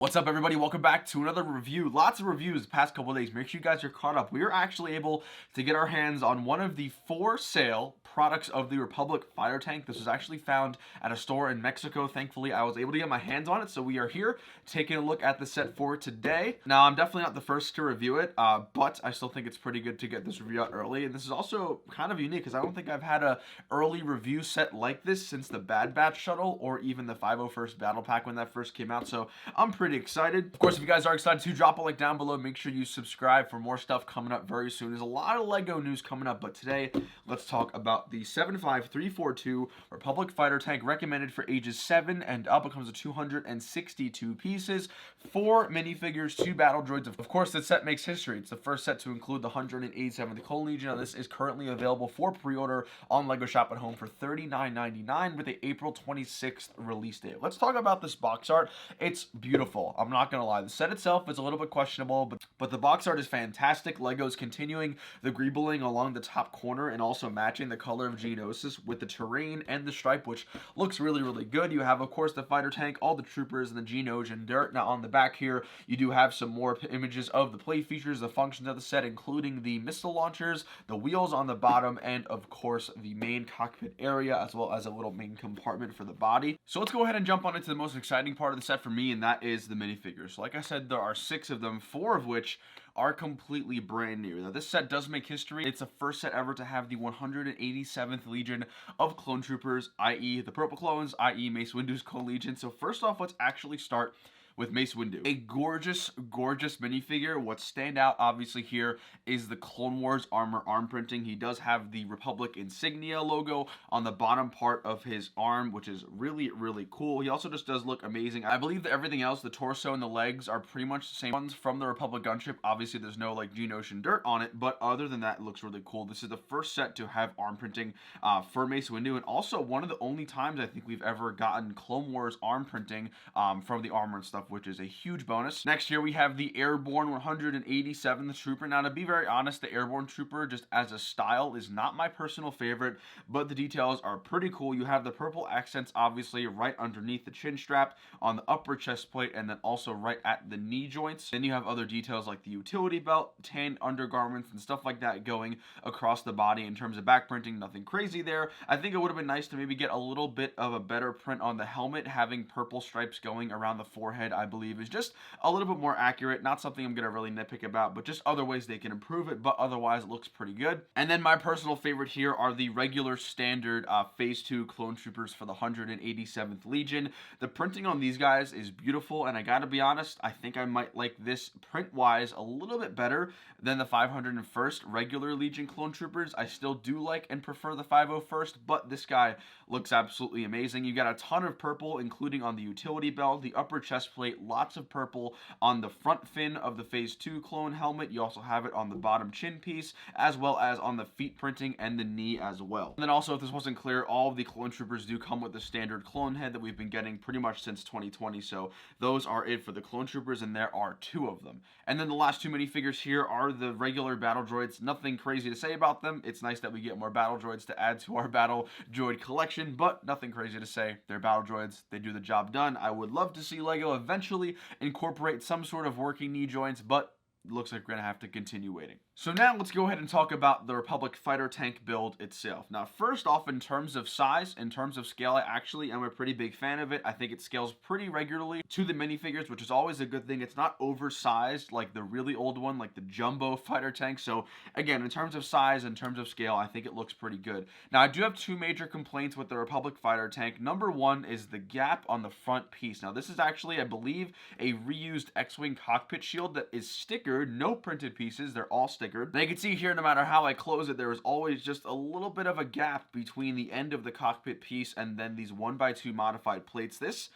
What's up, everybody? Welcome back to another review. Lots of reviews the past couple days. Make sure you guys are caught up. We are actually able to get our hands on one of the for sale products of the Republic Fighter Tank. This was actually found at a store in Mexico. Thankfully, I was able to get my hands on it, so we are here taking a look at the set for today. Now, I'm definitely not the first to review it, but I still think it's pretty good to get this review out early. And this is also kind of unique because I don't think I've had a early review set like this since the Bad Batch shuttle or even the 501st Battle Pack when that first came out. So I'm pretty excited. Of course, if you guys are excited to drop a like down below, make sure you subscribe for more stuff coming up very soon. There's a lot of Lego news coming up, but today let's talk about the 75342 Republic Fighter Tank, recommended for ages 7 and up. It comes with 262 pieces, 4 minifigures, 2 battle droids. Of course, this set makes history. It's the first set to include the 187th Clone Legion. Now, this is currently available for pre-order on Lego Shop at Home for $39.99 with the April 26th release date. Let's talk about this box art. It's beautiful. I'm not gonna lie. The set itself is a little bit questionable, but the box art is fantastic. Lego's continuing the greebling along the top corner and also matching the color of Geonosis with the terrain and the stripe, which looks really, really good. You have, of course, the fighter tank, all the troopers, and the Geonosis and dirt. Now, on the back here, you do have some more images of the play features, the functions of the set, including the missile launchers, the wheels on the bottom, and, of course, the main cockpit area, as well as a little main compartment for the body. So let's go ahead and jump on into the most exciting part of the set for me, and that is the minifigures. So like I said, there are 6 of them, 4 of which are completely brand new. Now, this set does make history. It's the first set ever to have the 187th Legion of Clone Troopers, i.e. the Purple Clones, i.e. Mace Windu's Clone Legion. So first off, let's actually start with Mace Windu. A gorgeous, gorgeous minifigure. What stand out, obviously, here is the Clone Wars armor arm printing. He does have the Republic insignia logo on the bottom part of his arm, which is really, really cool. He also just does look amazing. I believe that everything else, the torso and the legs, are pretty much the same ones from the Republic gunship. Obviously, there's no, like, Geonosian dirt on it, but other than that, it looks really cool. This is the first set to have arm printing for Mace Windu, and also one of the only times I think we've ever gotten Clone Wars arm printing from the armor and stuff, which is a huge bonus. Next here we have the Airborne 187th Trooper. Now, to be very honest, the Airborne Trooper, just as a style, is not my personal favorite, but the details are pretty cool. You have the purple accents, obviously, right underneath the chin strap, on the upper chest plate, and then also right at the knee joints. Then you have other details like the utility belt, tan undergarments, and stuff like that going across the body. In terms of back printing, nothing crazy there. I think it would have been nice to maybe get a little bit of a better print on the helmet. Having purple stripes going around the forehead, I believe, is just a little bit more accurate. Not something I'm gonna really nitpick about, but just other ways they can improve it, but otherwise it looks pretty good. And then my personal favorite here are the regular standard phase 2 clone troopers for the 187th Legion. The printing on these guys is beautiful, and I gotta be honest, I think I might like this print wise a little bit better than the 501st regular Legion clone troopers. I still do like and prefer the 501st, but this guy looks absolutely amazing. You got a ton of purple, including on the utility belt, the upper chest plate, lots of purple on the front fin of the phase 2 clone helmet. You also have it on the bottom chin piece, as well as on the feet printing and the knee as well. And then also, if this wasn't clear, all of the clone troopers do come with the standard clone head that we've been getting pretty much since 2020. So those are it for the clone troopers, and there are 2 of them. And then the last 2 minifigures here are the regular battle droids. Nothing crazy to say about them. It's nice that we get more battle droids to add to our battle droid collection, but nothing crazy to say. They're battle droids. They do the job done. I would love to see Lego eventually incorporate some sort of working knee joints, but looks like we're gonna have to continue waiting. So now let's go ahead and talk about the Republic Fighter Tank build itself. Now, first off, in terms of size, in terms of scale, I actually am a pretty big fan of it. I think it scales pretty regularly to the minifigures, which is always a good thing. It's not oversized like the really old one, like the Jumbo Fighter Tank. So again, in terms of size, in terms of scale, I think it looks pretty good. Now, I do have 2 major complaints with the Republic Fighter Tank. Number 1 is the gap on the front piece. Now, this is actually, I believe, a reused X-Wing cockpit shield that is stickered, no printed pieces. They're all stickered. Now you can see here, no matter how I close it, there is always just a little bit of a gap between the end of the cockpit piece and then these 1x2 modified plates. This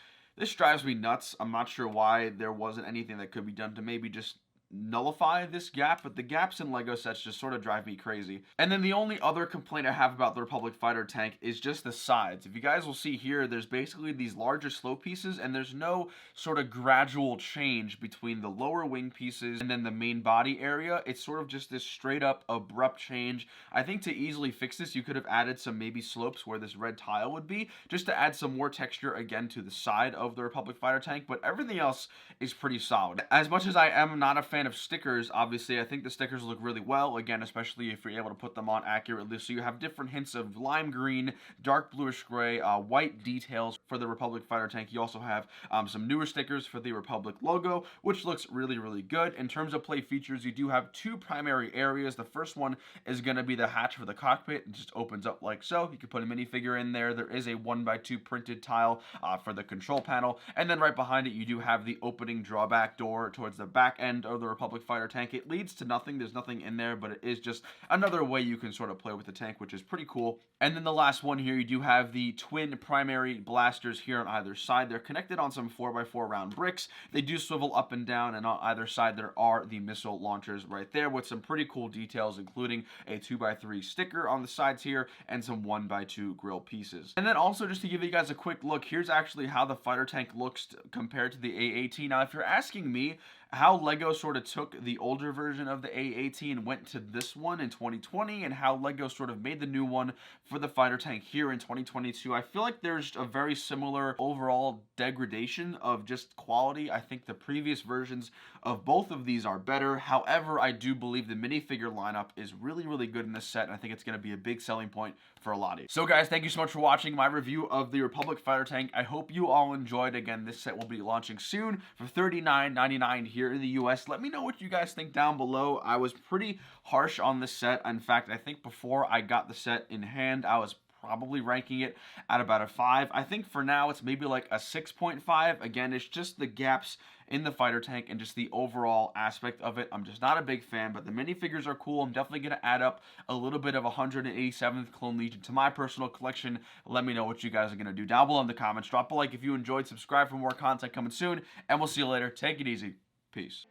drives me nuts. I'm not sure why there wasn't anything that could be done to maybe just nullify this gap, but the gaps in Lego sets just sort of drive me crazy. And then the only other complaint I have about the Republic fighter tank is just the sides. If you guys will see here, there's basically these larger slope pieces, and there's no sort of gradual change between the lower wing pieces and then the main body area. It's sort of just this straight up abrupt change. I think to easily fix this, you could have added some maybe slopes where this red tile would be, just to add some more texture again to the side of the Republic fighter tank, but everything else is pretty solid. As much as I am not a fan of stickers, obviously I think the stickers look really well, again, especially if you're able to put them on accurately. So you have different hints of lime green, dark bluish gray, white details for the Republic fighter tank. You also have some newer stickers for the Republic logo, which looks really, really good. In terms of play features, you do have two primary areas. The first one is going to be the hatch for the cockpit. It just opens up like so. You can put a minifigure in there. There is a 1x2 printed tile for the control panel, and then right behind it you do have the opening drawback door towards the back end of the Republic fighter tank. It leads to nothing. There's nothing in there, but it is just another way you can sort of play with the tank, which is pretty cool. And then the last one here, you do have the twin primary blasters here on either side. They're connected on some 4x4 round bricks. They do swivel up and down, and on either side there are the missile launchers right there with some pretty cool details, including a 2x3 sticker on the sides here and some 1x2 grill pieces. And then also, just to give you guys a quick look, here's actually how the fighter tank looks compared to the A18. Now, if you're asking me how Lego sort of took the older version of the A18 and went to this one in 2020, and how Lego sort of made the new one for the fighter tank here in 2022, I feel like there's a very similar overall degradation of just quality. I think the previous versions of both of these are better. However, I do believe the minifigure lineup is really, really good in this set, and I think it's going to be a big selling point for a lot of you. So guys, thank you so much for watching my review of the Republic fighter tank. I hope you all enjoyed. Again, this set will be launching soon for $39.99 here in the US. Let me know what you guys think down below. I was pretty harsh on this set. In fact, I think before I got the set in hand, I was probably ranking it at about a 5. I think for now it's maybe like a 6.5. Again, it's just the gaps in the fighter tank and just the overall aspect of it. I'm just not a big fan, but the minifigures are cool. I'm definitely going to add up a little bit of 187th Clone Legion to my personal collection. Let me know what you guys are going to do down below in the comments. Drop a like if you enjoyed, subscribe for more content coming soon, and we'll see you later. Take it easy. Peace.